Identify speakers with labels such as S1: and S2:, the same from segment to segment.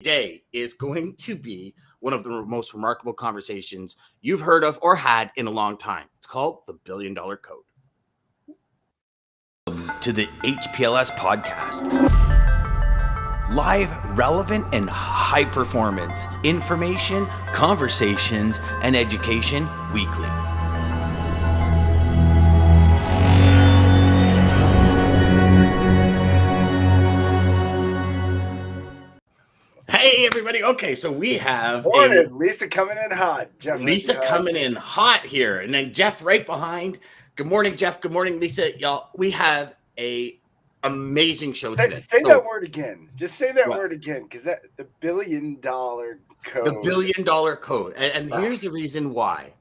S1: Today is going to be one of the most remarkable conversations you've heard of or had in a long time. It's called the $1 Billion Code. To the HPLS podcast. Live, relevant, and high performance information, conversations, and education weekly. Hey everybody! Okay, so we have
S2: Lisa coming in hot.
S1: Jeff Lisa coming in hot here, and then Jeff right behind. Good morning, Jeff. Good morning, Lisa. Y'all, we have a amazing show today.
S2: Say that word again. Just say that word again, because the $1 billion code.
S1: The $1 billion code, and here's the reason why.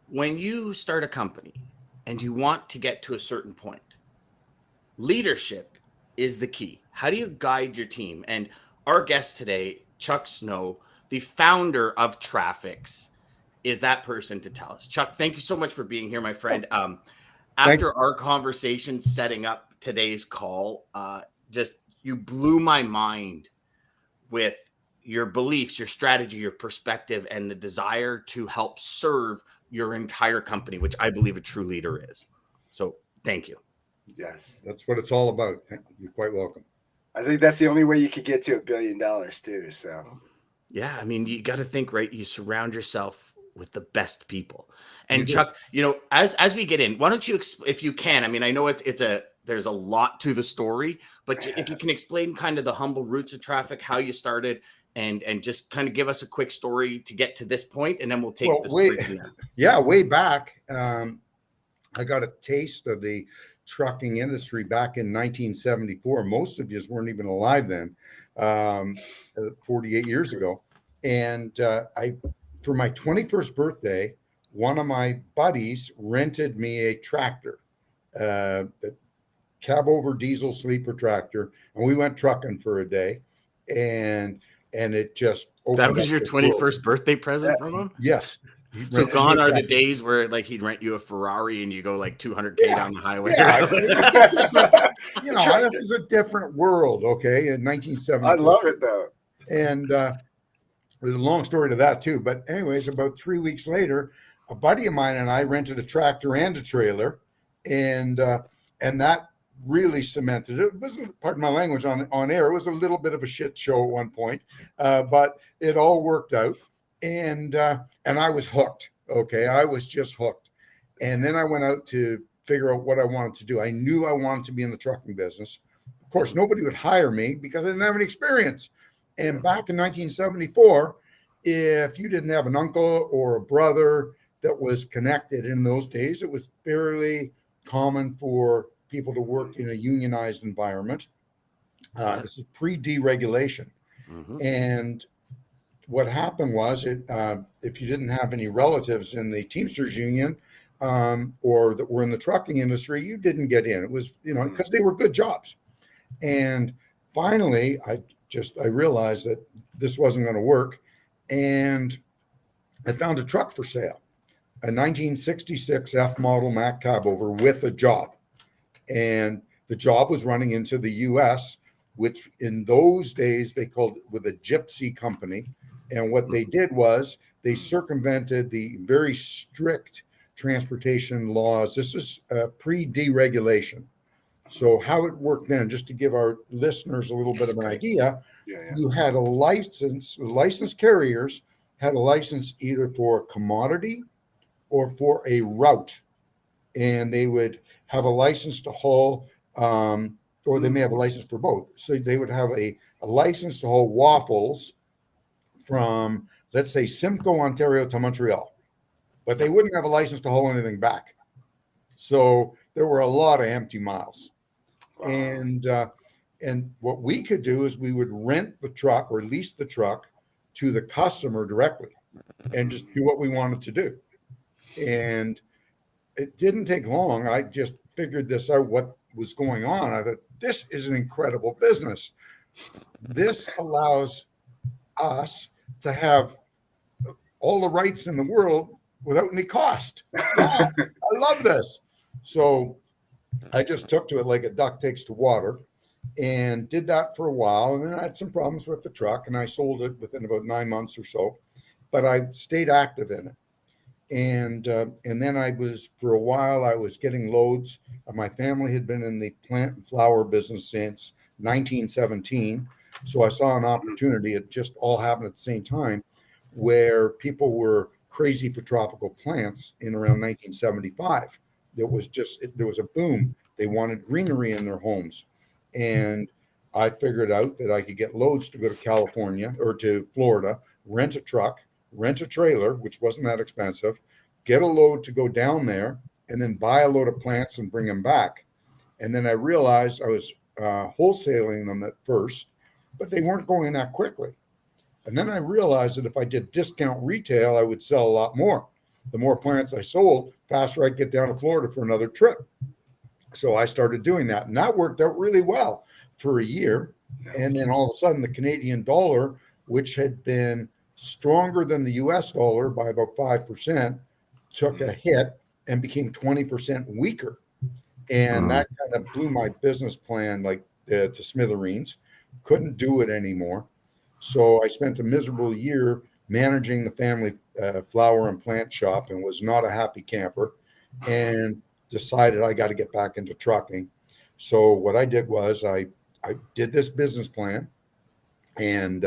S1: When you start a company and you want to get to a certain point, leadership is the key. How do you guide your team? And our guest today, Chuck Snow, the founder of Traffix, is that person to tell us. Chuck, thank you so much for being here, my friend. After our conversation setting up today's call, just you blew my mind with your beliefs, your strategy, your perspective, and the desire to help serve your entire company, which I believe a true leader is. So thank you.
S3: Yes. That's what it's all about. You're quite welcome.
S2: I think that's the only way you could get to $1 billion too. So,
S1: yeah, I mean, you got to think, right? You surround yourself with the best people. And Chuck, you know, as we get in, why don't you, if you can, I mean, I know there's a lot to the story, but if you can explain kind of the humble roots of Traffix, how you started, and just kind of give us a quick story to get to this point, and then we'll take the story from there.
S3: Yeah, way back, I got a taste of the trucking industry back in 1974. Most of you weren't even alive then, 48 years ago. And for my 21st birthday, one of my buddies rented me a tractor, a cab over diesel sleeper tractor, and we went trucking for a day. And it just
S1: that was your 21st birthday present from him?
S3: Yes.
S1: So gone are the days where like he'd rent you a Ferrari and you go like 200K down the highway.
S3: Yeah. You know, this is a different world, okay, in 1970.
S2: I love it though.
S3: And there's a long story to that too. But anyways, about 3 weeks later, a buddy of mine and I rented a tractor and a trailer, and that really cemented it. It wasn't, pardon my language on air, it was a little bit of a shit show at one point, but it all worked out. And I was hooked. Okay. I was just hooked. And then I went out to figure out what I wanted to do. I knew I wanted to be in the trucking business. Of course, nobody would hire me because I didn't have any experience. And back in 1974, if you didn't have an uncle or a brother that was connected in those days, it was fairly common for people to work in a unionized environment. This is pre-deregulation. Mm-hmm. And what happened was, if you didn't have any relatives in the Teamsters Union or that were in the trucking industry, you didn't get in. It was, you know, because they were good jobs. And finally, I realized that this wasn't going to work. And I found a truck for sale, a 1966 F model Mack cabover with a job. And the job was running into the U.S., which in those days they called with a gypsy company. And what they did was they circumvented the very strict transportation laws. This is pre-deregulation. So how it worked then, just to give our listeners a little bit of an idea, you had a license, licensed carriers had a license either for a commodity or for a route. And they would have a license to haul, or they may have a license for both. So they would have a license to haul waffles from, let's say, Simcoe, Ontario to Montreal, but they wouldn't have a license to haul anything back. So there were a lot of empty miles. Wow. And what we could do is we would rent the truck or lease the truck to the customer directly and just do what we wanted to do. And it didn't take long. I just figured this out, what was going on. I thought, this is an incredible business. This allows us to have all the rights in the world without any cost. I love this. So I just took to it like a duck takes to water. and did that for a while. And then I had some problems with the truck, and I sold it within about 9 months or so. But I stayed active in it. And then I was, for a while, I was getting loads. My family had been in the plant and flower business since 1917. So I saw an opportunity. It just all happened at the same time, where people were crazy for tropical plants in around 1975. There was a boom. They wanted greenery in their homes. And I figured out that I could get loads to go to California or to Florida, rent a truck, rent a trailer, which wasn't that expensive, get a load to go down there, and then buy a load of plants and bring them back. And then I realized I was wholesaling them at first, but they weren't going that quickly. And then I realized that if I did discount retail, I would sell a lot more. The more plants I sold, faster I'd get down to Florida for another trip. So I started doing that, and that worked out really well for a year. And then all of a sudden, the Canadian dollar, which had been stronger than the US dollar by about 5%, took a hit and became 20% weaker. And that kind of blew my business plan to smithereens. Couldn't do it anymore. So I spent a miserable year managing the family flower and plant shop, and was not a happy camper, and decided I got to get back into trucking. So what I did was I did this business plan, and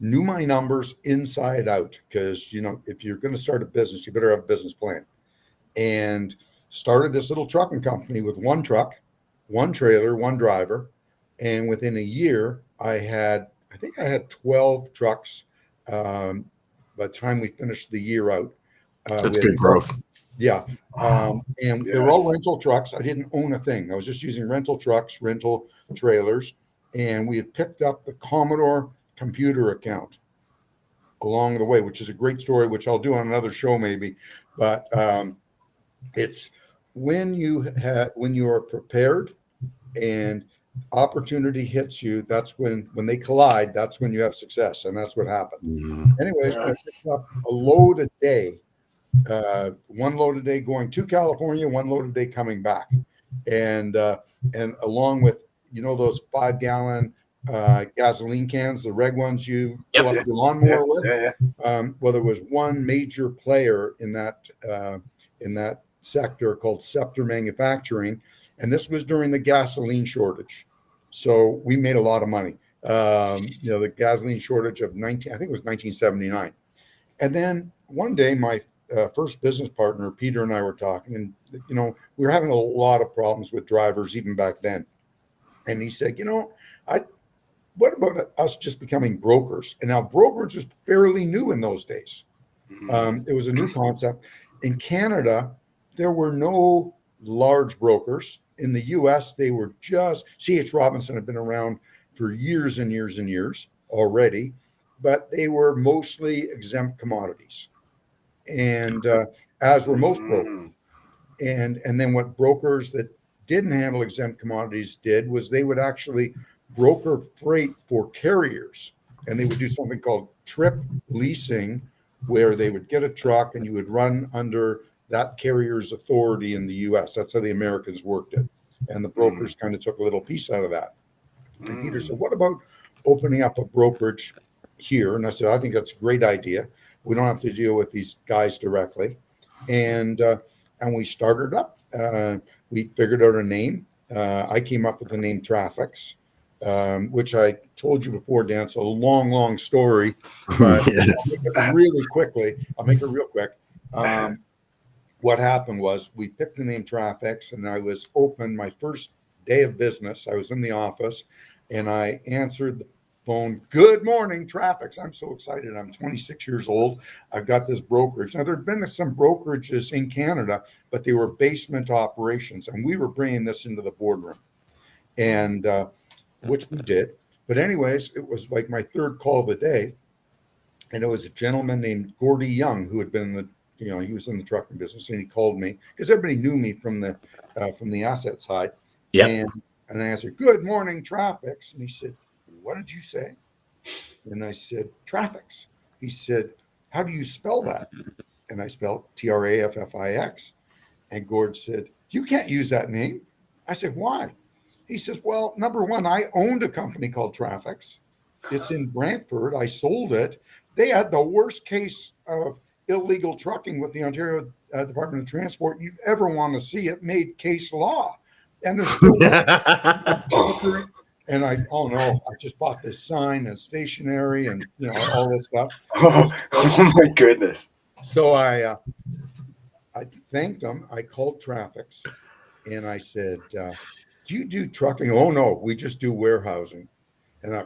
S3: knew my numbers inside out, because, if you're going to start a business, you better have a business plan. And started this little trucking company with one truck, one trailer, one driver. And within a year, I think I had 12 trucks by the time we finished the year out.
S1: That's good growth.
S3: Yeah. And they were all rental trucks. I didn't own a thing. I was just using rental trucks, rental trailers. And we had picked up the Commodore computer account along the way, which is a great story, which I'll do on another show maybe. But it's when you are prepared and opportunity hits you, that's when they collide, that's when you have success. And that's what happened. Anyways, I picked up a load a day, one load a day going to California, one load a day coming back. And along with, those 5-gallon gasoline cans, the red ones you fill up your lawnmower with. Well, there was one major player in that sector called Scepter Manufacturing, and this was during the gasoline shortage. So we made a lot of money. The gasoline shortage of I think it was 1979. And then one day, my first business partner, Peter, and I were talking, and we were having a lot of problems with drivers even back then. And he said, what about us just becoming brokers? And now brokerage was fairly new in those days. It was a new concept. In Canada, there were no large brokers. In the US, they were just, C.H. Robinson had been around for years and years and years already, but they were mostly exempt commodities. And as were most brokers. And then what brokers that didn't handle exempt commodities did was they would actually broker freight for carriers, and they would do something called trip leasing, where they would get a truck and you would run under that carrier's authority in the US. That's how the Americans worked it. And the brokers kind of took a little piece out of that. And Peter said, what about opening up a brokerage here? And I said, I think that's a great idea. We don't have to deal with these guys directly. And we started up. We figured out a name. I came up with the name Traffix, which I told you before, Dan. It's a long, long story, but I'll make it really quickly. I'll make it real quick. What happened was we picked the name Traffix, and I was open my first day of business. I was in the office, and I answered the phone. Good morning, Traffix. I'm so excited. I'm 26 years old. I've got this brokerage. Now, there had been some brokerages in Canada, but they were basement operations, and we were bringing this into the boardroom, and which we did. But anyways, it was like my third call of the day, and it was a gentleman named Gordy Young who had been in the, he was in the trucking business, and he called me because everybody knew me from the asset side. Yeah. And I answered, good morning, Traffix. And he said, what did you say? And I said, Traffix. He said, how do you spell that? And I spelled Traffix. And Gord said, you can't use that name. I said, why? He says, well, number one, I owned a company called Traffix. It's in Brantford. I sold it. They had the worst case of illegal trucking with the Ontario Department of Transport you'd ever want to see. It made case law. And there's still and oh no, I just bought this sign and stationery and all this stuff.
S2: Oh my goodness.
S3: So I thanked them. I called Traffix and I said, do you do trucking? Oh no, we just do warehousing. And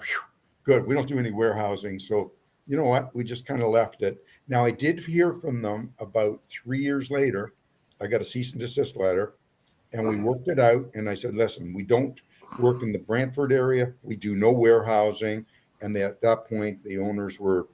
S3: good, we don't do any warehousing. So you know what? We just kind of left it. Now I did hear from them about 3 years later. I got a cease and desist letter and we worked it out. And I said, listen, we don't work in the Brantford area. We do no warehousing. And at that point, the owners were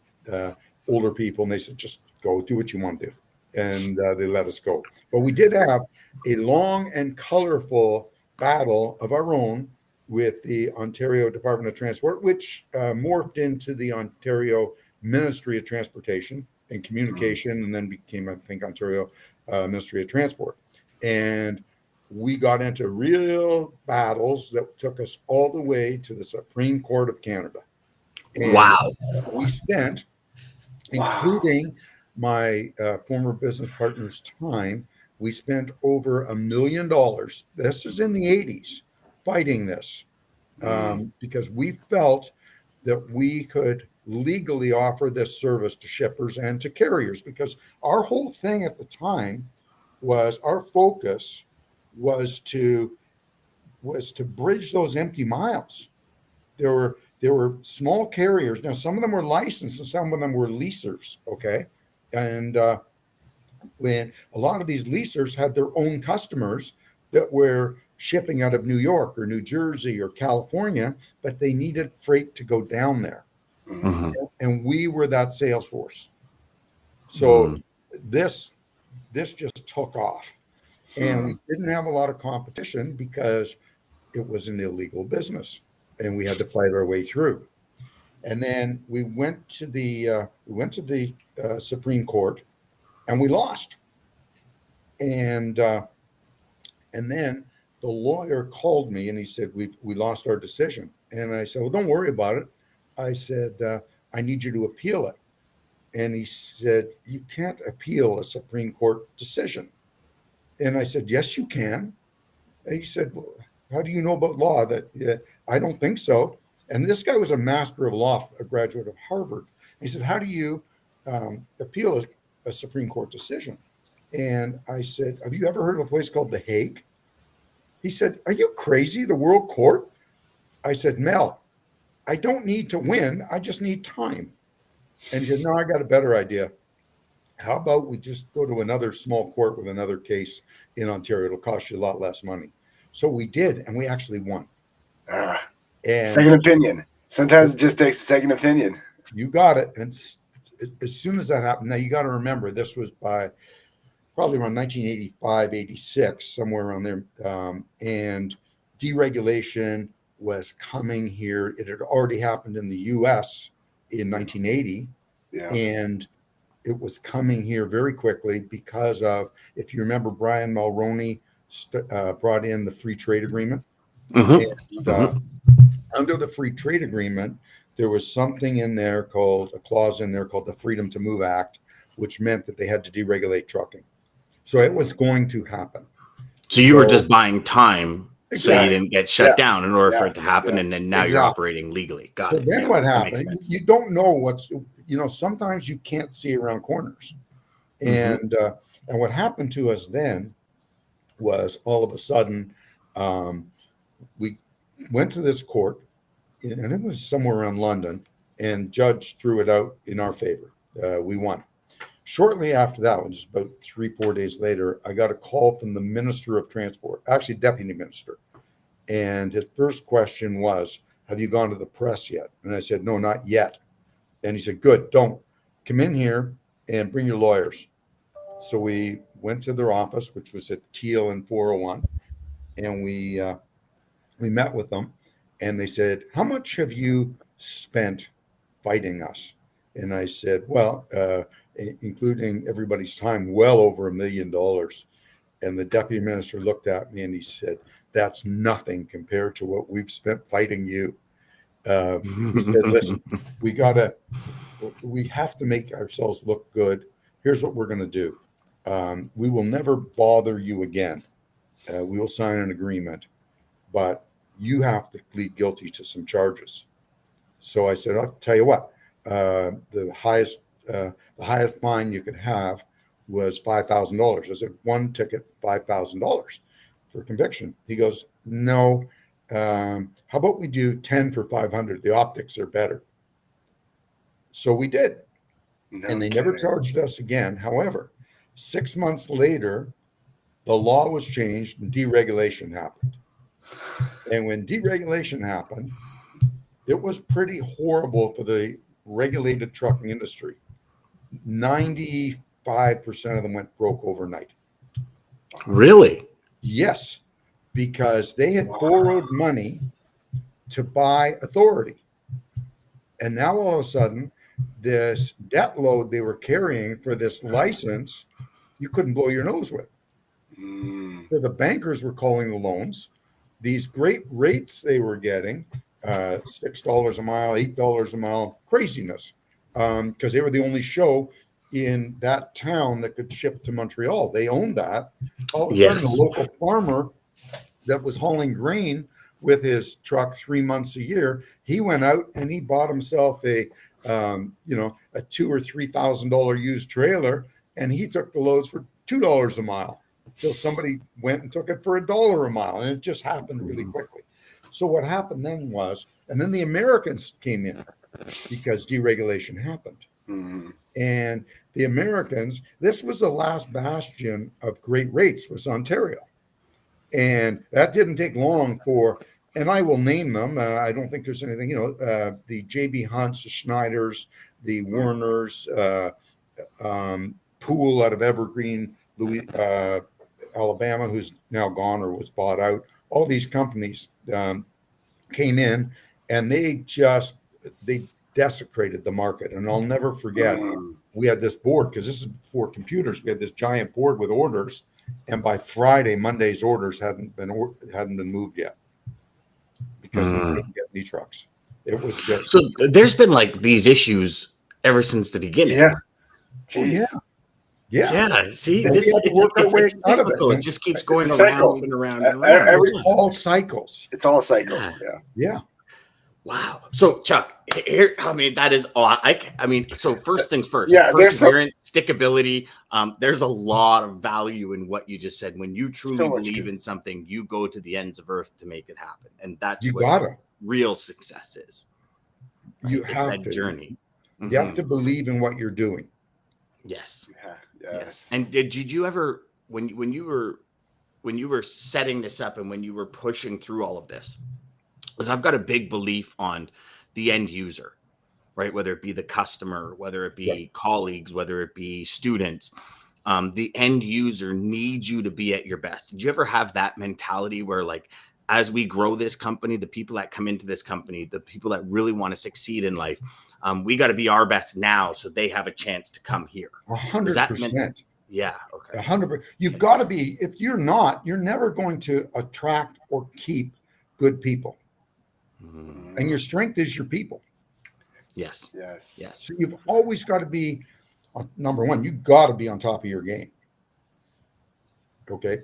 S3: older people. And they said, just go do what you want to do. And they let us go. But we did have a long and colorful battle of our own with the Ontario Department of Transport, which morphed into the Ontario Ministry of Transportation and Communication, and then became, I think, Ontario Ministry of Transport. And we got into real battles that took us all the way to the Supreme Court of Canada. And
S1: wow.
S3: We spent, including my former business partner's time, we spent over $1 million. This is in the 80s, fighting this because we felt that we could legally offer this service to shippers and to carriers, because our whole thing at the time was our focus was to bridge those empty miles. There were small carriers. Now, some of them were licensed and some of them were leasers. Okay. And when a lot of these leasers had their own customers that were shipping out of New York or New Jersey or California, but they needed freight to go down there.
S1: Mm-hmm.
S3: And we were that sales force. So this just took off. And we didn't have a lot of competition because it was an illegal business and we had to fight our way through. And then we went to the Supreme Court and we lost. And then the lawyer called me and he said, we lost our decision. And I said, well, don't worry about it. I said, I need you to appeal it. And he said, you can't appeal a Supreme Court decision. And I said, yes, you can. And he said, well, how do you know about law? That I don't think so. And this guy was a master of law, a graduate of Harvard. He said, how do you appeal a Supreme Court decision? And I said, have you ever heard of a place called The Hague? He said, are you crazy? The World Court? I said, Mel, I don't need to win. I just need time. And he said, no, I got a better idea. How about we just go to another small court with another case in Ontario? It'll cost you a lot less money. So we did, and we actually won.
S2: And second opinion. Sometimes it just takes a second opinion.
S3: You got it. And as soon as that happened, now you got to remember, this was by probably around 1985, 86, somewhere around there. And deregulation was coming here. It had already happened in the U.S. in 1980.
S2: Yeah. And
S3: it was coming here very quickly because of, if you remember, Brian Mulroney brought in the free trade agreement.
S1: Mm-hmm.
S3: And under the free trade agreement, there was something in there called a clause in there called the Freedom to Move Act, which meant that they had to deregulate trucking. So it was going to happen.
S1: So you were just buying time.
S3: Exactly.
S1: So you didn't get shut down in order for it to happen. And then now
S3: Exactly.
S1: you're operating legally. Got it.
S3: Then what happened? You don't know what's, sometimes you can't see around corners. And and what happened to us then was all of a sudden we went to this court, and it was somewhere around London, and judge threw it out in our favor. We won. Shortly after that, just about 3-4 days later, I got a call from the Minister of Transport, actually Deputy Minister. And his first question was, have you gone to the press yet? And I said, no, not yet. And he said, good, don't. Come in here and bring your lawyers. So we went to their office, which was at Keele and 401. And we met with them. And they said, how much have you spent fighting us? And I said, well, including everybody's time, well over $1 million. And the deputy minister looked at me and he said, that's nothing compared to what we've spent fighting you. He said, listen, we have to make ourselves look good. Here's what we're going to do. We will never bother you again. We will sign an agreement, but you have to plead guilty to some charges. So I said, I'll tell you what, the highest fine you could have was $5,000. I said, one ticket, $5,000 for conviction. He goes, no. How about we do 10 for 500? The optics are better. So we did. And they never charged us again. However, 6 months later, the law was changed and deregulation happened. And when deregulation happened, it was pretty horrible for the regulated trucking industry. 95% of them went broke overnight.
S1: Really?
S3: Yes, because they had borrowed money to buy authority. And now all of a sudden, this debt load they were carrying for this license, you couldn't blow your nose with. So the bankers were calling the loans. These great rates they were getting, $6 a mile, $8 a mile, craziness, because they were the only show in that town that could ship to Montreal. They owned that. All of a sudden, the local farmer that was hauling grain with his truck 3 months a year, he went out and he bought himself a $2,000 or $3,000 used trailer, and he took the loads for $2 a mile until somebody went and took it for $1 a mile, and it just happened really quickly. So what happened then was, and then the Americans came in because deregulation happened. And the Americans, this was the last bastion of great rates, was Ontario. And that didn't take long for, and I will name them. I don't think there's anything, the J.B. Hunts, the Schneiders, the Warners, Poole out of Evergreen, Alabama, who's now gone or was bought out. All these companies came in, and they desecrated the market. And I'll never forget, we had this board, because this is before computers. We had this giant board with orders, and by Friday, Monday's orders hadn't been moved yet because we couldn't get any trucks. It was just
S1: so. There's been like these issues ever since the beginning.
S2: Yeah.
S3: Yeah.
S1: See,
S3: we had to work our way out of it.
S1: It just keeps going
S2: cycle.
S1: around.
S3: It's all cycles.
S2: It's all a cycle.
S3: Yeah.
S1: Wow. So Chuck, here, that is all. So first things first.
S2: Yeah,
S1: perseverance, stickability. There's a lot of value in what you just said. When you truly believe in something, you go to the ends of earth to make it happen, and that's what real success is. Right?
S3: You have
S1: that
S3: to
S1: journey.
S3: You have to believe in what you're doing.
S1: Yes.
S2: Yes.
S1: And did you ever, when you were setting this up and when you were pushing through all of this? Because I've got a big belief on the end user, right? Whether it be the customer, whether it be colleagues, whether it be students, the end user needs you to be at your best. Did you ever have that mentality where, like, as we grow this company, the people that come into this company, the people that really want to succeed in life, we got to be our best now so they have a chance to come here?
S3: 100%.
S1: Yeah. Okay.
S3: 100%. You've got to be. If you're not, you're never going to attract or keep good people. And your strength is your people.
S1: Yes.
S3: So you've always got to be, number one, you've got to be on top of your game. Okay.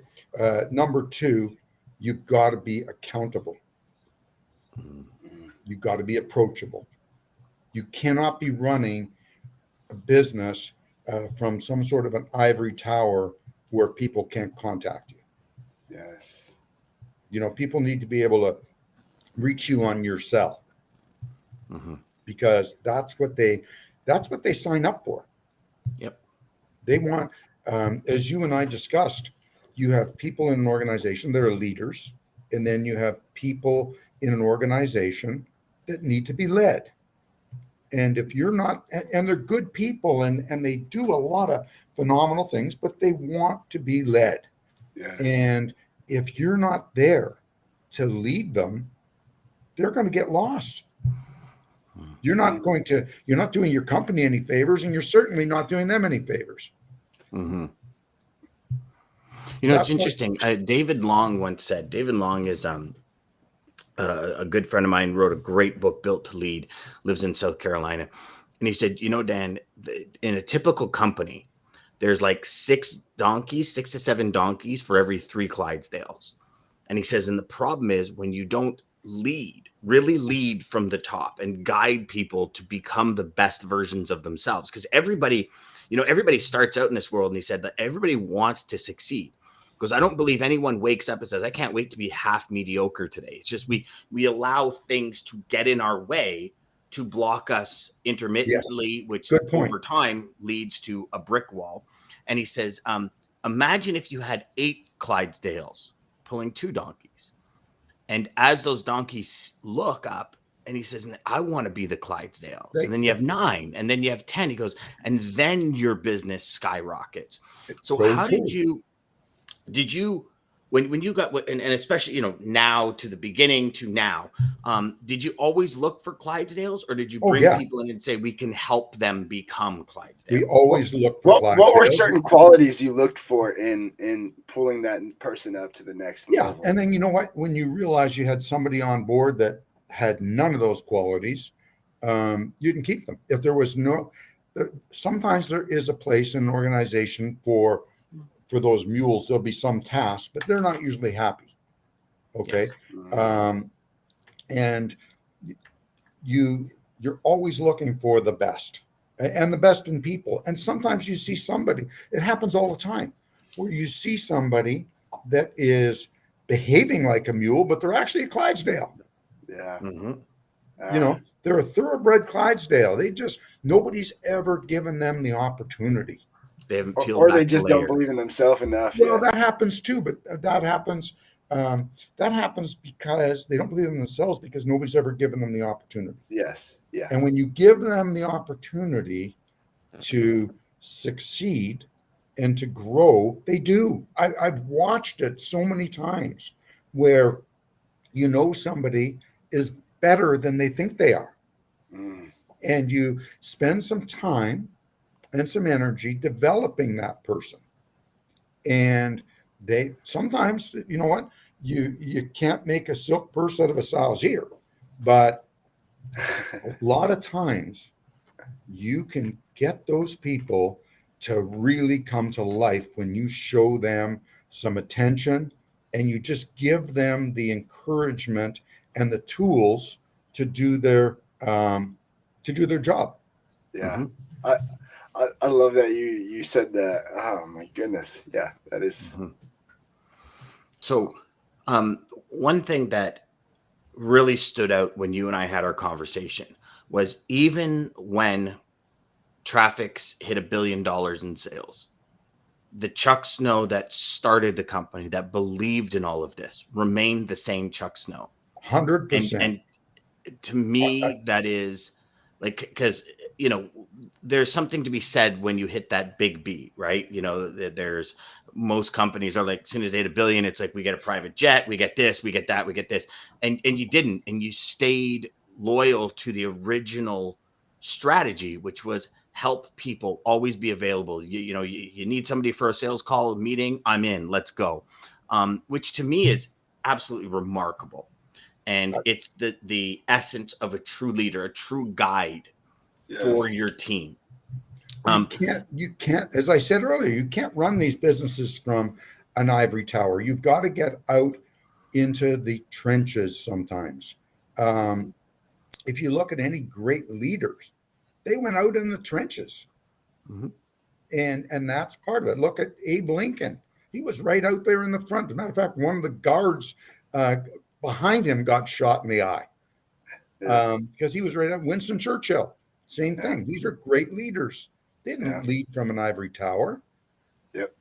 S3: Number two, you've got to be accountable. You've got to be approachable. You cannot be running a business from some sort of an ivory tower where people can't contact you.
S2: Yes.
S3: People need to be able to reach you on your cell, because that's what they sign up for.
S1: Yep.
S3: They want, as you and I discussed, you have people in an organization that are leaders, and then you have people in an organization that need to be led. And if you're not, and they're good people, and they do a lot of phenomenal things, but they want to be led.
S2: Yes.
S3: And if you're not there to lead them, they're going to get lost. You're not doing your company any favors, and you're certainly not doing them any favors.
S1: You know, it's
S3: That's what,
S1: interesting. David Long once said, David Long is a good friend of mine, wrote a great book, Built to Lead, lives in South Carolina. And he said, you know, Dan, in a typical company, there's like 6 to 7 donkeys for every 3 Clydesdales. And he says, and the problem is when you don't really lead from the top and guide people to become the best versions of themselves. Because everybody starts out in this world, and he said that everybody wants to succeed. Because I don't believe anyone wakes up and says, I can't wait to be half mediocre today. It's just we allow things to get in our way to block us intermittently, which
S3: good point.
S1: over time leads to a brick wall. And he says, imagine if you had 8 Clydesdales pulling 2 donkeys. And as those donkeys look up, and he says, I want to be the Clydesdales. And then you have 9, and then you have 10. He goes, and then your business skyrockets. So how did you when you got, and especially, now to the beginning to now, did you always look for Clydesdales, or did you bring people in and say, we can help them become Clydesdales?
S3: We always look for Clydesdales.
S2: What were certain qualities you looked for in pulling that person up to the next level?
S3: And then, you know what, when you realize you had somebody on board that had none of those qualities, you didn't keep them. If there was sometimes there is a place in an organization for those mules. There'll be some tasks, but they're not usually happy. Okay. Yes. And you're always looking for the best, and the best in people. And sometimes you see somebody, it happens all the time, where you see somebody that is behaving like a mule, but they're actually a Clydesdale.
S2: Yeah.
S3: Mm-hmm. They're a thoroughbred Clydesdale. Nobody's ever given them the opportunity.
S1: They haven't peeled
S2: or
S1: back
S2: they just
S1: the
S2: don't
S1: layers.
S2: believe in themselves enough.
S3: Well, that happens too, but that happens because they don't believe in themselves, because nobody's ever given them the opportunity.
S2: Yes. Yeah.
S3: And when you give them the opportunity to succeed and to grow, they do. I've watched it so many times where somebody is better than they think they are. And you spend some time and some energy developing that person. And they sometimes, you know what, you can't make a silk purse out of a sow's ear, but a lot of times you can get those people to really come to life when you show them some attention and you just give them the encouragement and the tools to do their job.
S2: Yeah. Mm-hmm. I love that you said that. Oh my goodness. Yeah, that is.
S1: Mm-hmm. So one thing that really stood out when you and I had our conversation was, even when Traffix hit $1 billion in sales, the Chuck Snow that started the company, that believed in all of this, remained the same Chuck Snow.
S3: 100%.
S1: And to me, that is like, because, there's something to be said when you hit that big beat, right? There's most companies are like, as soon as they hit $1 billion, it's like, we get a private jet, we get this, we get that, we get this. And you didn't, and you stayed loyal to the original strategy, which was help people, always be available. You need somebody for a sales call, a meeting, I'm in, let's go. Which to me is absolutely remarkable. And it's the essence of a true leader, a true guide for your team.
S3: You can't, as I said earlier, you can't run these businesses from an ivory tower. You've got to get out into the trenches sometimes. If you look at any great leaders, they went out in the trenches. Mm-hmm. And that's part of it. Look at Abe Lincoln. He was right out there in the front. As a matter of fact, one of the guards behind him got shot in the eye because he was right up. Winston Churchill, same thing. These are great leaders. They didn't lead from an ivory tower.
S2: Yep.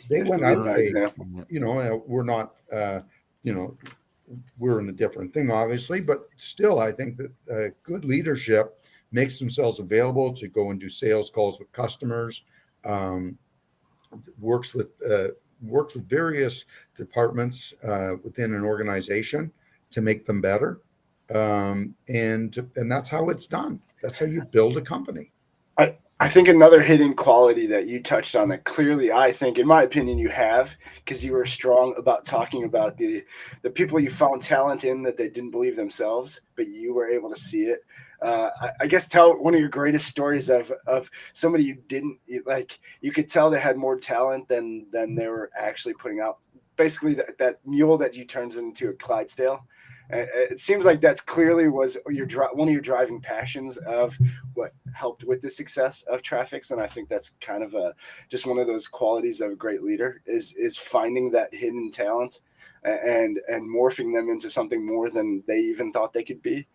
S3: They went out. We're not, we're in a different thing, obviously, but still, I think that good leadership makes themselves available to go and do sales calls with customers, works with various departments within an organization to make them better. And that's how it's done. That's how you build a company.
S2: I think another hidden quality that you touched on that clearly, I think, in my opinion, you have, because you were strong about talking about the people you found talent in that they didn't believe themselves, but you were able to see it. I guess tell one of your greatest stories of somebody you didn't like. You could tell they had more talent than they were actually putting out. Basically, that mule that you turned into a Clydesdale. It seems like that's clearly was one of your driving passions of what helped with the success of Traffix, and I think that's kind of just one of those qualities of a great leader is finding that hidden talent and morphing them into something more than they even thought they could be.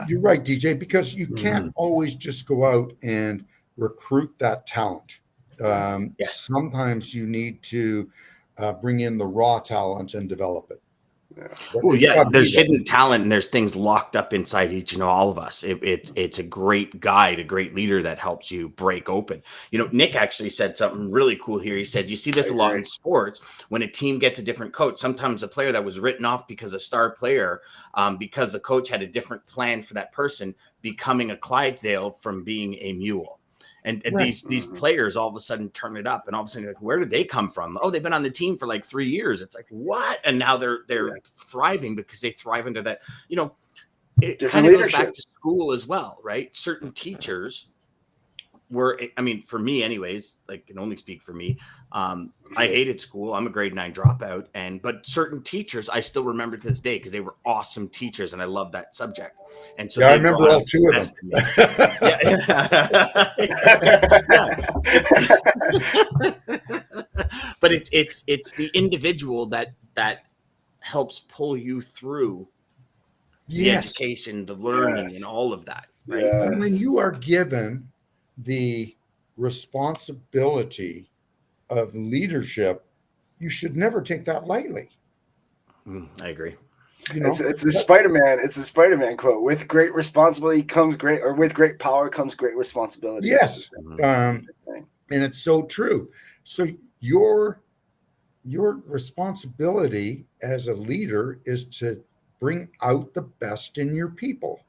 S3: You're right, DJ, because you can't always just go out and recruit that talent.
S1: Yes.
S3: Sometimes you need to bring in the raw talent and develop it.
S1: Well, yeah, there's hidden talent and there's things locked up inside each and all of us. It's a great guide, a great leader that helps you break open. Nick actually said something really cool here. He said, you see this a lot in sports when a team gets a different coach. Sometimes a player that was written off because a star player, because the coach had a different plan for that person, becoming a Clydesdale from being a mule. And these players all of a sudden turn it up, and all of a sudden, like, where did they come from? Oh, they've been on the team for like 3 years. It's like, what? And now they're thriving because they thrive into that. It kind of goes back to school as well, right? Certain teachers were, I mean, for me anyways, like, can only speak for me. I hated school. I'm a grade 9 dropout, but certain teachers I still remember to this day because they were awesome teachers, and I love that subject. And so
S3: I remember all 2 of them.
S1: But it's the individual that helps pull you through the education, the learning, and all of that. Right.
S2: Yes.
S3: And when you are given the responsibility of leadership, you should never take that lightly.
S1: I agree.
S2: It's the Spider-Man. It's the Spider-Man quote. With great responsibility comes great, or with great power comes great responsibility.
S3: Yes. And it's so true. So your responsibility as a leader is to bring out the best in your people.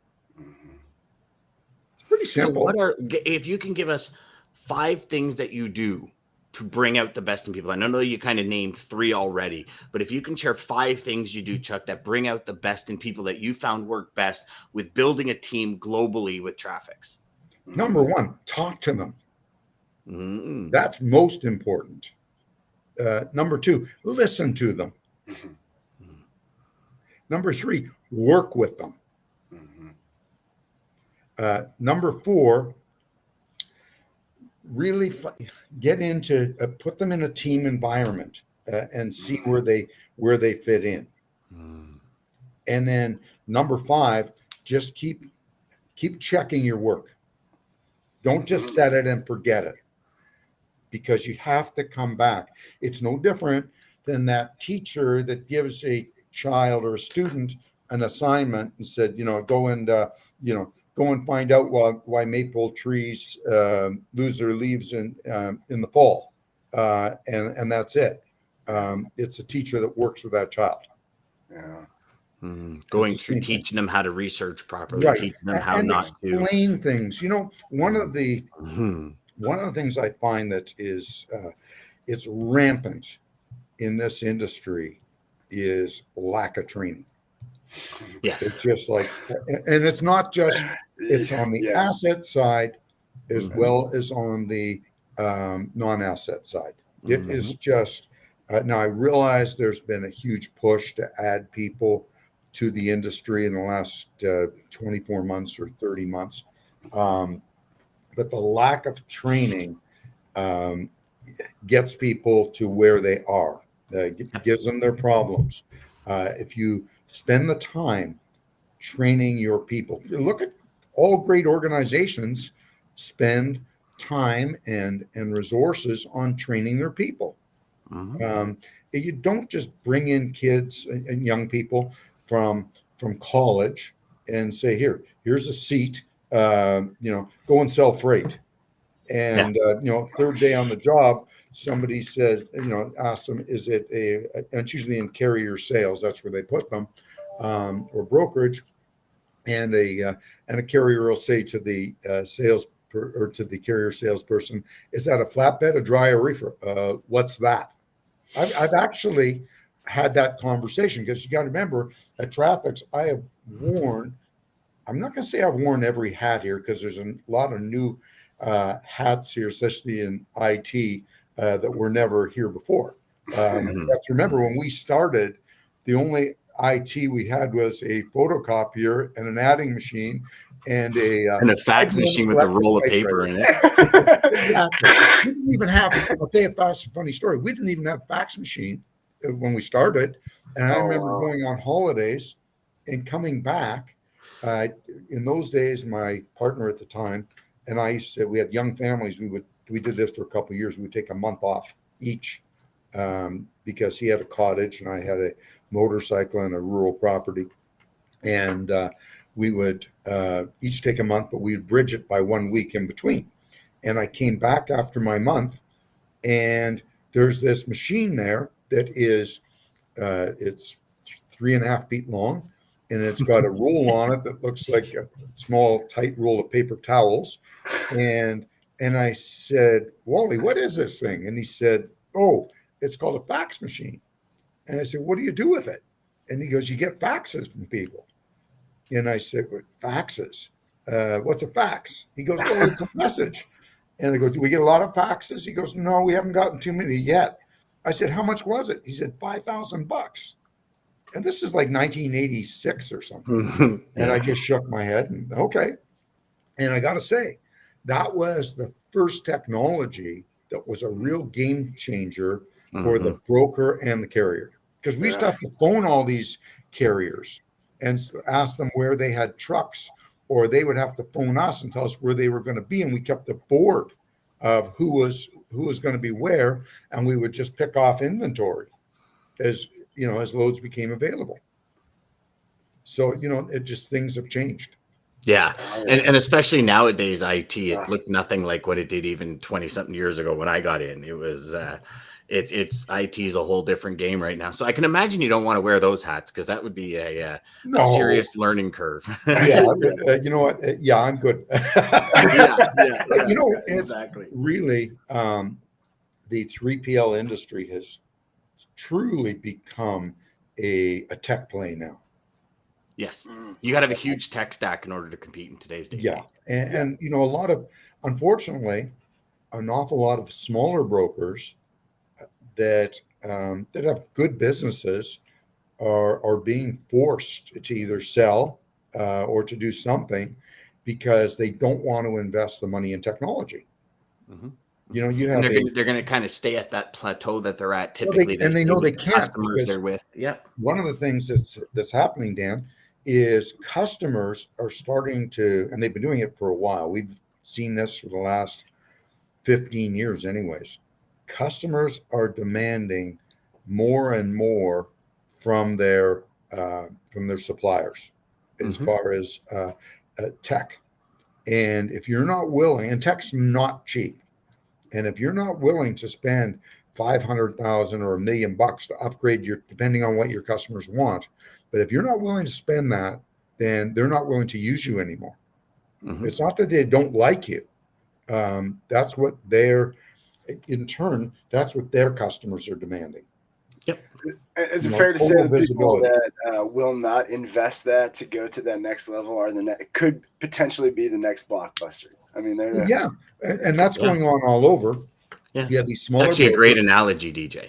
S3: It's pretty simple.
S1: So if you can give us 5 things that you do to bring out the best in people? I know you kind of named 3 already, but if you can share 5 things you do, Chuck, that bring out the best in people that you found work best with building a team globally with Traffix.
S3: Number 1, talk to them. That's most important. Number 2, listen to them. Number 3, work with them. Number 4, really get into put them in a team environment and see where they fit in. And then number 5, just keep checking your work. Don't just set it and forget it, because you have to come back. It's no different than that teacher that gives a child or a student an assignment and said, go and find out why maple trees lose their leaves in the fall, and that's it. It's a teacher that works with that child.
S2: Yeah.
S1: Going through teaching them how to research properly, teaching them how
S3: and
S1: not to
S3: explain things. One of the things I find that is it's rampant in this industry is lack of training.
S1: Yes,
S3: it's just like, and it's not just. It's on the asset side as well as on the non-asset side. It is just now I realize there's been a huge push to add people to the industry in the last 24 months or 30 months. But the lack of training gets people to where they are, gives them their problems. If you spend the time training your people, look at all great organizations spend time and resources on training their people. You don't just bring in kids and young people from college and say, here's a seat, go and sell freight. And, third day on the job, somebody says, ask them, is it and it's usually in carrier sales, that's where they put them, or brokerage. And a carrier will say to the sales or to the carrier salesperson, is that a flatbed, a dry, or reefer? What's that? I've actually had that conversation, because you got to remember, at Traffix, I have worn, I'm not going to say I've worn every hat here, because there's a lot of new hats here, especially in IT, that were never here before. You have to remember, when we started, the only IT we had was a photocopier and an adding machine and a
S1: fax machine with a roll of paper in it.
S3: Exactly. We didn't even have, I'll tell you a funny story. We didn't even have a fax machine when we started. And I remember going on holidays and coming back. In those days, my partner at the time and I used to, we had young families. We did this for a couple of years. We would take a month off each, because he had a cottage and I had a motorcycle and a rural property. And we would each take a month, but we would bridge it by 1 week in between. And I came back after my month, and there's this machine there that is, it's 3.5 feet long, and it's got a roll on it that looks like a small, tight roll of paper towels. And I said, Wally, what is this thing? And he said, oh, it's called a fax machine. And I said, what do you do with it? And he goes, you get faxes from people. And I said, what, faxes? What's a fax? He goes, oh, it's a message. And I go, do we get a lot of faxes? He goes, no, we haven't gotten too many yet. I said, how much was it? He said, $5,000. And this is like 1986 or something. And I just shook my head and okay. And I got to say, that was the first technology that was a real game changer for the broker and the carrier. Because we used to have to phone all these carriers and ask them where they had trucks, or they would have to phone us and tell us where they were going to be. And we kept a board of who was going to be where, and we would just pick off inventory as loads became available. So, it just, things have changed.
S1: Yeah. And especially nowadays, IT, it looked nothing like what it did even 20 something years ago when I got in. It was, it's IT is a whole different game right now. So I can imagine you don't want to wear those hats, because that would be a serious learning curve.
S3: Yeah. You know what? Yeah, I'm good.
S1: Yeah,
S3: exactly. Really, the 3PL industry has truly become a tech play now.
S1: Yes. You got to have a huge tech stack in order to compete in today's day.
S3: Yeah. And a lot of, unfortunately, an awful lot of smaller brokers that have good businesses are being forced to either sell or to do something because they don't want to invest the money in technology. You have
S1: they're going to kind of stay at that plateau that they're at typically.
S3: And they know they can't.
S1: Customers they're with. Yeah.
S3: One of the things that's happening, Dan, is customers are starting to, and they've been doing it for a while. We've seen this for the last 15 years anyways. Customers are demanding more and more from their suppliers as far as tech. And if you're not willing, and tech's not cheap, and if you're not willing to spend $500,000 or $1 million to upgrade depending on what your customers want, but if you're not willing to spend that, then they're not willing to use you anymore. It's not that they don't like you. That's what in turn, that's what their customers are demanding.
S2: Yep. Is it fair to say the people that will not invest that to go to that next level could potentially be the next blockbusters? I mean,
S3: and that's going on all over. Yeah, these smaller.
S1: It's actually a great analogy, DJ.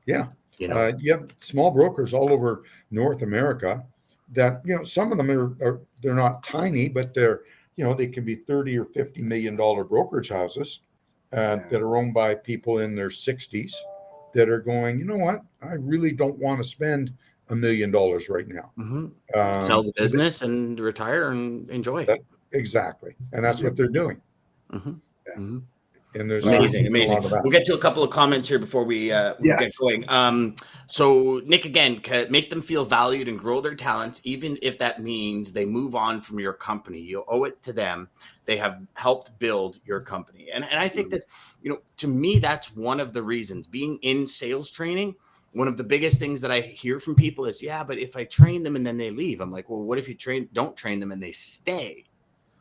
S3: Yeah, you have small brokers all over North America that some of them they're not tiny, but they're they can be $30 or $50 million brokerage houses that are owned by people in their 60s that are going, you know what, I really don't want to spend $1 million right now.
S1: Sell the business and retire and enjoy.
S3: Exactly, and that's what they're doing. And there's
S1: amazing. We'll get to a couple of comments here before we get going. So Nick, again, make them feel valued and grow their talents, even if that means they move on from your company. You owe it to them. They have helped build your company. And I think that, to me, that's one of the reasons being in sales training. One of the biggest things that I hear from people is, but if I train them and then they leave, I'm like, well, what if you don't train them and they stay?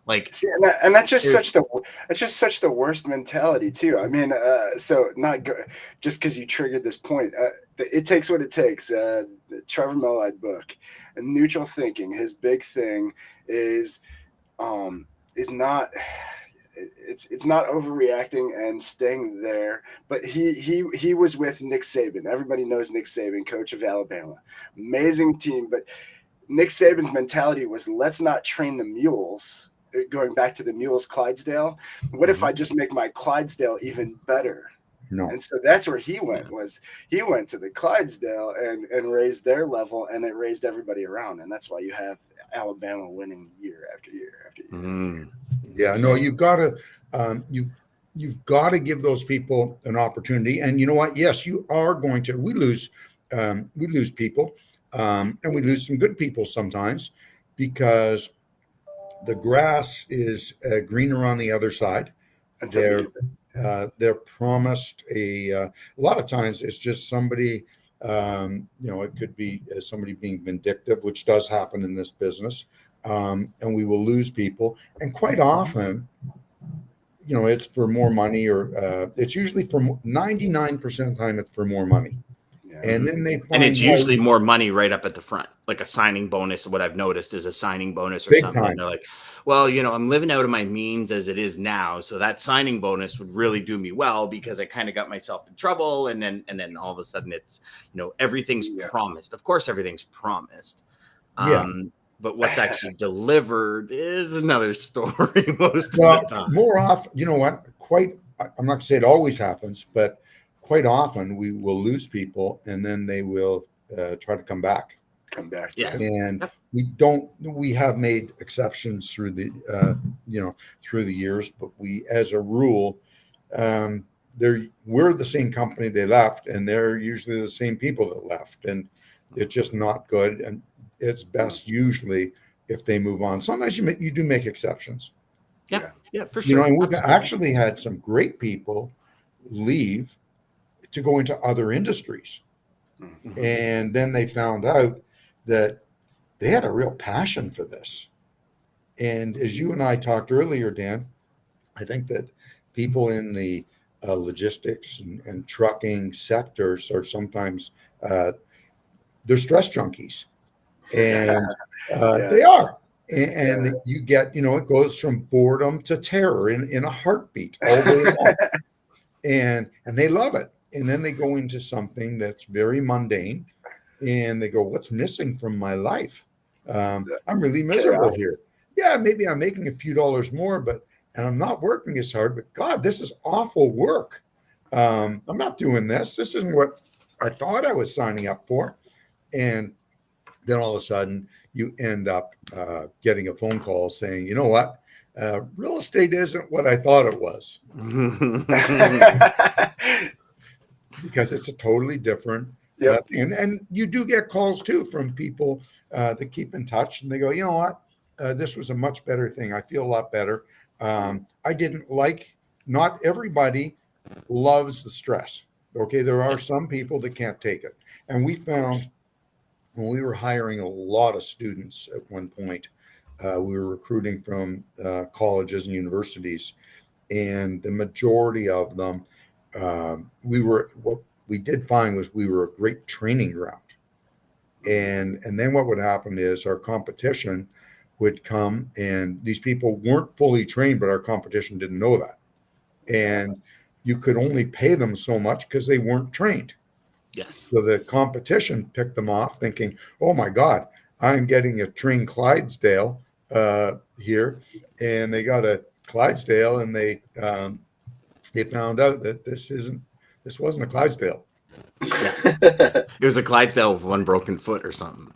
S1: Like,
S2: See, and that's just
S1: there's-
S2: such the worst mentality too. I mean, so not go, just because you triggered this point. It takes what it takes. The Trevor Millard book, and neutral thinking. His big thing is um, is not. It's not overreacting and staying there. But he was with Nick Saban. Everybody knows Nick Saban, coach of Alabama, amazing team. But Nick Saban's mentality was, let's not train the mules. Going back to the mules Clydesdale, what if I just make my Clydesdale even better?
S3: No.
S2: And so that's where he went. Was he went to the Clydesdale and raised their level, and it raised everybody around, and that's why you have Alabama winning year after year after year.
S3: Yeah, no, you've got to you've got to give those people an opportunity. And you know what? Yes, you are going to. We lose people, and we lose some good people sometimes because the grass is greener on the other side. They're promised a lot of times it's just somebody, it could be somebody being vindictive, which does happen in this business. And we will lose people. And quite often, it's for more money, or it's usually for 99% of the time, it's for more money. And then they find
S1: and it's usually more money right up at the front, like a signing bonus. What I've noticed is a signing bonus or something. And they're like, well, I'm living out of my means as it is now, so that signing bonus would really do me well because I kind of got myself in trouble. And then all of a sudden, it's everything's promised. Of course, everything's promised. But what's actually delivered is another story most of the time.
S3: More often, you know what? I'm not going to say it always happens, but quite often we will lose people and then they will try to come back.
S1: Yes.
S3: And we have made exceptions through the, through the years, but we, as a rule, we're the same company they left, and they're usually the same people that left, and it's just not good. And it's best usually if they move on. Sometimes you do make exceptions.
S1: Yeah, for sure.
S3: And we've actually had some great people leave to go into other industries. Mm-hmm. And then they found out that they had a real passion for this. And as you and I talked earlier, Dan, I think that people in the logistics and trucking sectors are sometimes they're stress junkies. And they are. And you get, it goes from boredom to terror in a heartbeat all day long. And they love it. And then they go into something that's very mundane and they go, what's missing from my life? I'm really miserable here. Yeah, maybe I'm making a few dollars more, and I'm not working as hard, but God, this is awful work. I'm not doing this. This isn't what I thought I was signing up for. And then all of a sudden you end up getting a phone call saying, you know what? Real estate isn't what I thought it was. Because it's a totally different thing. And you do get calls too from people that keep in touch and they go, you know what? This was a much better thing. I feel a lot better. I didn't not everybody loves the stress. Okay. There are some people that can't take it. And we found when we were hiring a lot of students at one point, we were recruiting from colleges and universities, and the majority of them, what we did find was we were a great training ground. And then what would happen is our competition would come, and these people weren't fully trained, but our competition didn't know that. And you could only pay them so much because they weren't trained.
S1: Yes.
S3: So the competition picked them off thinking, oh my God, I'm getting a trained Clydesdale here. And they got a Clydesdale and they found out that this wasn't a Clydesdale.
S1: It was a Clydesdale with one broken foot or something.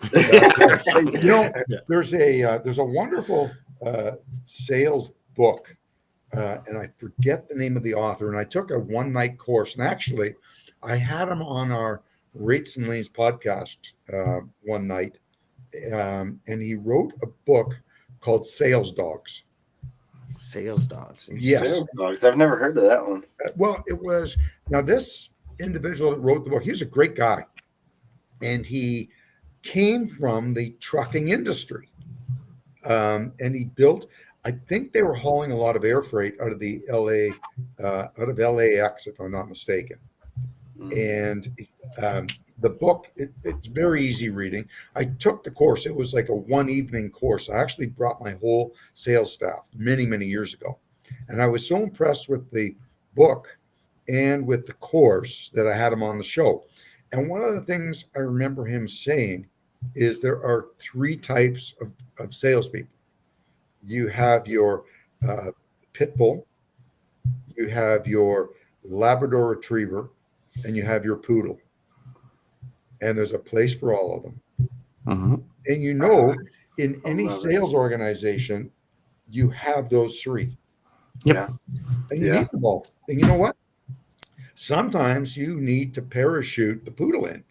S3: There's a wonderful sales book, and I forget the name of the author. And I took a one-night course, and actually, I had him on our Rates and Lanes podcast one night, and he wrote a book called Sales Dogs.
S1: Sales Dogs.
S3: Yes.
S2: Sales Dogs. I've never heard of that one.
S3: Well, now this individual that wrote the book, he's a great guy. And he came from the trucking industry. And he built, I think they were hauling a lot of air freight out of the out of LAX, if I'm not mistaken. And the book, it's very easy reading. I took the course. It was like a one evening course. I actually brought my whole sales staff many, many years ago. And I was so impressed with the book and with the course that I had him on the show. And one of the things I remember him saying is there are three types of salespeople. You have your pit bull, you have your Labrador retriever, and you have your poodle. And there's a place for all of them.
S1: Mm-hmm.
S3: And you know, in any sales organization, you have those three.
S1: Yep.
S3: And you need them all. And you know what? Sometimes you need to parachute the poodle in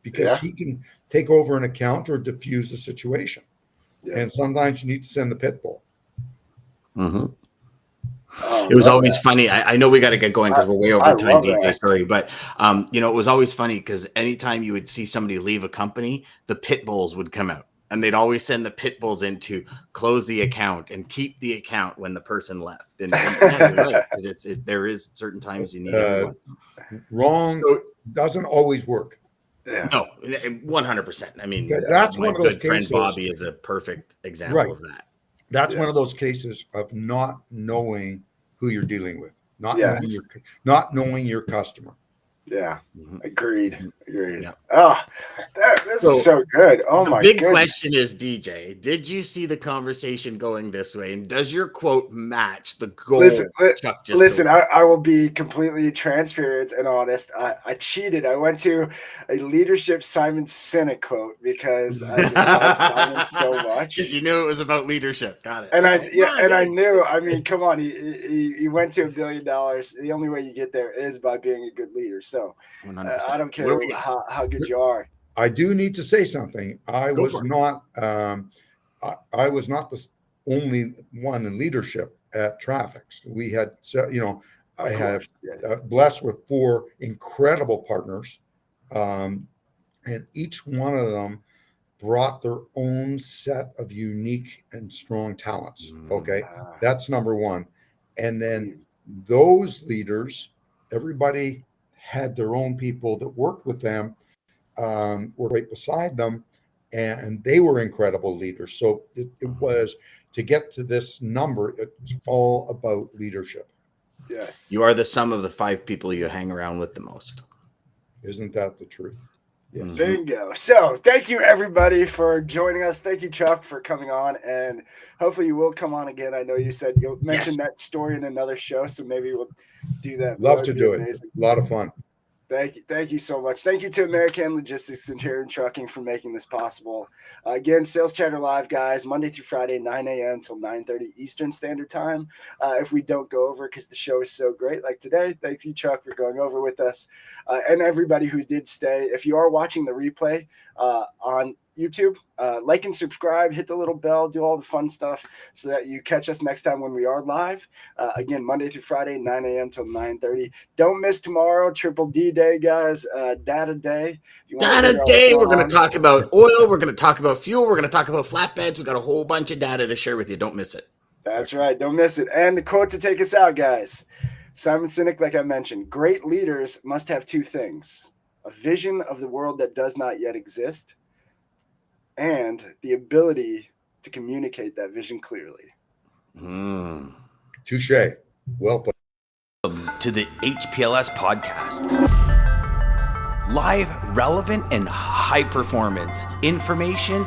S3: because he can take over an account or diffuse the situation. Yeah. And sometimes you need to send the pit bull.
S1: Mm-hmm. It was always funny. I know we got to get going because we're way over time, DJ. Sorry, but it was always funny because anytime you would see somebody leave a company, the pit bulls would come out, and they'd always send the pit bulls in to close the account and keep the account when the person left. And you're right, because there is certain times you need everyone.
S3: Wrong doesn't always work.
S1: Yeah. No, 100%. I mean,
S3: that's
S1: my
S3: one of those
S1: good friend
S3: cases.
S1: Bobby is a perfect example of that.
S3: That's one of those cases of not knowing who you're dealing with, not knowing your customer.
S2: Yeah, agreed. Yeah.
S1: Oh,
S2: this is so good. Oh my!
S1: The big question is, DJ, did you see the conversation going this way, and does your quote match the goal?
S2: Listen. I will be completely transparent and honest. I cheated. I went to a leadership Simon Sinek quote because I just love Simon so much.
S1: Because you knew it was about leadership. Got it.
S2: And I knew. I mean, come on. He went to $1 billion. The only way you get there is by being a good leader. So I don't care how good you are.
S3: I do need to say something. I was not the only one in leadership at Traffix. We had, I had blessed with 4 incredible partners, and each one of them brought their own set of unique and strong talents. Okay, that's number one. And then those leaders, everybody had their own people that worked with them, were right beside them, and they were incredible leaders. So it was, to get to this number, it's all about leadership.
S2: Yes.
S1: You are the sum of the 5 people you hang around with the most.
S3: Isn't that the truth?
S2: Yes. Bingo. So thank you, everybody, for joining us. Thank you, Chuck, for coming on. And hopefully you will come on again. I know you said you'll mention that story in another show, so maybe we'll do that.
S3: Love to do it. A lot of fun.
S2: Thank you so much. Thank you to American Logistics Interior and Trucking for making this possible. Again, Sales Chatter Live, guys, Monday through Friday, 9 a.m. till 9:30 Eastern Standard Time. If we don't go over, because the show is so great, like today, thanks you, Chuck, for going over with us, and everybody who did stay. If you are watching the replay on YouTube, like and subscribe, hit the little bell, do all the fun stuff so that you catch us next time when we are live. Again, Monday through Friday, 9 a.m. till 9:30. Don't miss tomorrow, Triple D Day, guys. Data Day.
S1: Data Day. We're going to talk about oil. We're going to talk about fuel. We're going to talk about flatbeds. We got a whole bunch of data to share with you. Don't miss it.
S2: That's right. Don't miss it. And the quote to take us out, guys. Simon Sinek, like I mentioned, great leaders must have 2 things: a vision of the world that does not yet exist, and the ability to communicate that vision clearly.
S3: Touche. Well put.
S4: To the HPLS podcast. Live, relevant, and high performance information